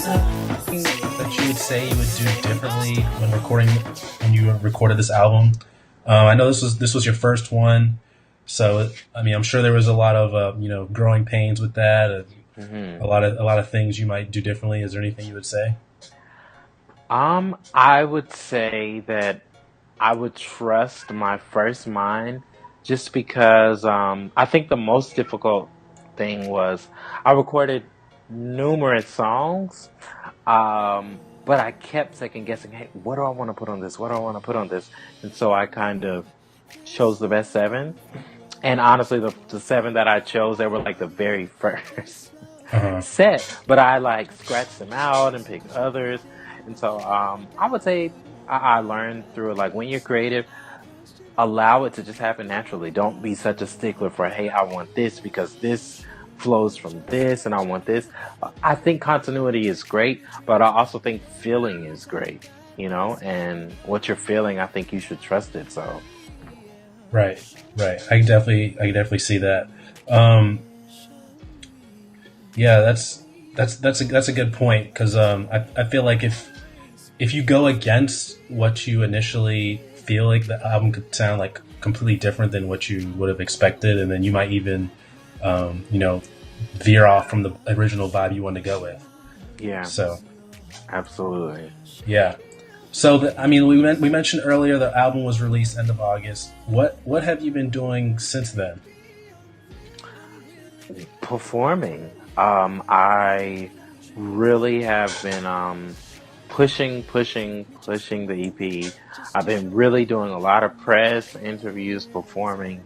That you would say you would do differently when you recorded this album? I know this was your first one, so I mean I'm sure there was a lot of growing pains with that, and Hmm. a lot of things you might do differently. Is there anything you would say? I would say that I would trust my first mind just because I think the most difficult thing was I recorded numerous songs, but I kept second guessing, hey, what do I want to put on this? What do I want to put on this? And so I kind of chose the best seven. And honestly, the seven that I chose, they were like the very first Uh-huh. set, but I like scratched them out and picked others. And so I would say I learned through it. Like when you're creative, allow it to just happen naturally. Don't be such a stickler for, hey, I want this because this flows from this and I want this. I think continuity is great, but I also think feeling is great, and what you're feeling, I think you should trust it. So, Right, right. I can definitely see that. Um, yeah, that's a good point because I feel like if you go against what you initially feel like, the album could sound like completely different than what you would have expected, and then you might even um, you know veer off from the original vibe you wanted to go with. yeah, So absolutely. yeah. So I mean, we mentioned earlier the album was released end of August. What have you been doing since then? Performing. I really have been pushing the EP. I've been really doing a lot of press, interviews, performing,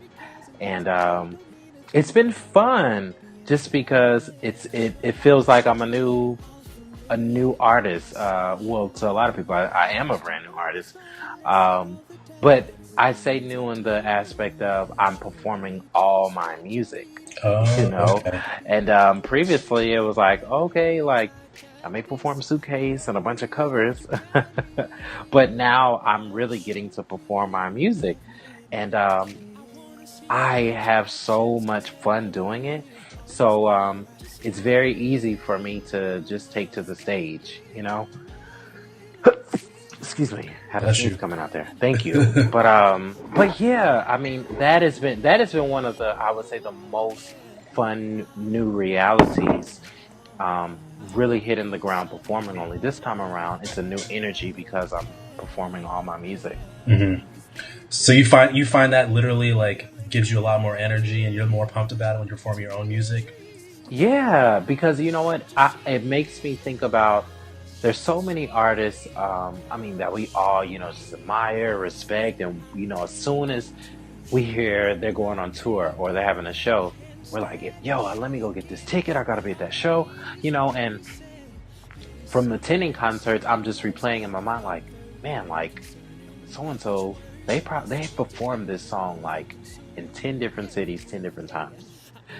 and it's been fun just because it feels like I'm a new artist. Well, to a lot of people, I am a brand new artist. But I say new in the aspect of I'm performing all my music, you Oh, know? okay. And previously it was like, okay, like I may perform Suitcase and a bunch of covers, but now I'm really getting to perform my music. And I have so much fun doing it. So it's very easy for me to just take to the stage. Excuse me, had a Bless sneeze you. coming out there. Thank you. But yeah, I mean that has been one of the, I would say, the most fun new realities. Um, Really hitting the ground performing. Only this time around, it's a new energy because I'm performing all my music. Hmm. So you find that literally like gives you a lot more energy and you're more pumped about it when you're performing your own music. Yeah, because you know what? It makes me think about there's so many artists, I mean, that we all, just admire, respect, and, as soon as we hear they're going on tour or they're having a show, we're like, yo, let me go get this ticket. I gotta be at that show. And from attending concerts, I'm just replaying in my mind, like, man, like, so and so, they performed this song like in 10 different cities, 10 different times.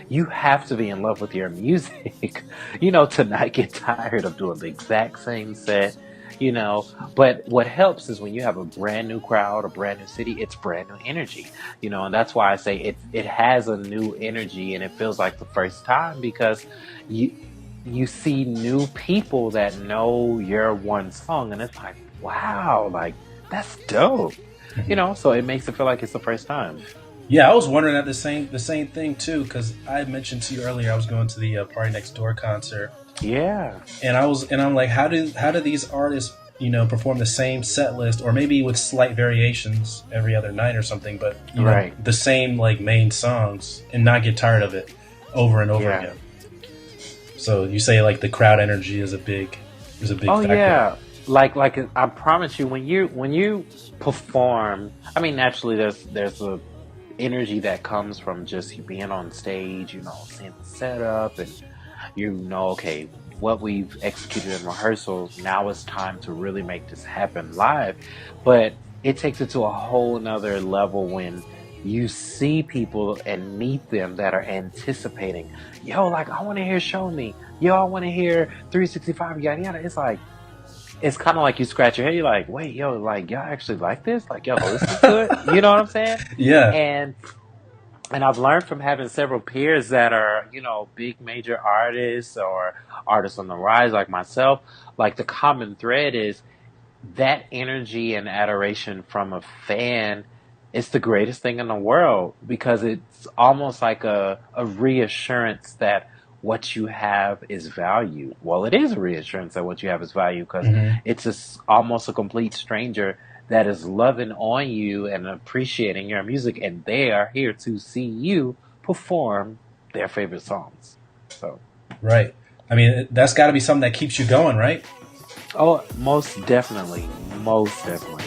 You have to be in love with your music, to not get tired of doing the exact same set. But what helps is when you have a brand new crowd, a brand new city, it's brand new energy. And that's why I say it has a new energy and it feels like the first time because you you see new people that know your one song and it's like, wow, like that's dope. Hmm. So it makes it feel like it's the first time. Yeah, I was wondering that the same thing too because I had mentioned to you earlier I was going to the Party Next Door concert, Yeah. and I'm like, how do these artists perform the same set list or maybe with slight variations every other night or something, but Right. the same like main songs and not get tired of it over and over Yeah. again. So you say like the crowd energy is a big Oh factor. yeah. Like I promise you, when you perform, I mean, naturally there's a energy that comes from just you being on stage, seeing the setup, and okay, what we've executed in rehearsals, now it's time to really make this happen live. But it takes it to a whole nother level when you see people and meet them that are anticipating, yo, like I want to hear Show Me, yo, I want to hear 365, yada yada. It's like, it's kind of like you scratch your head. You're like, wait, yo, like y'all actually like this? Like y'all listen to it? You know what I'm saying? Yeah. And I've learned from having several peers that are, big major artists or artists on the rise like myself. Like the common thread is that energy and adoration from a fan is the greatest thing in the world because it's almost like a reassurance that what you have is value. Well, it is a reassurance that what you have is value because Hmm. almost a complete stranger that is loving on you and appreciating your music, and they are here to see you perform their favorite songs. So, Right. I mean, that's got to be something that keeps you going, right? oh, most definitely, most definitely.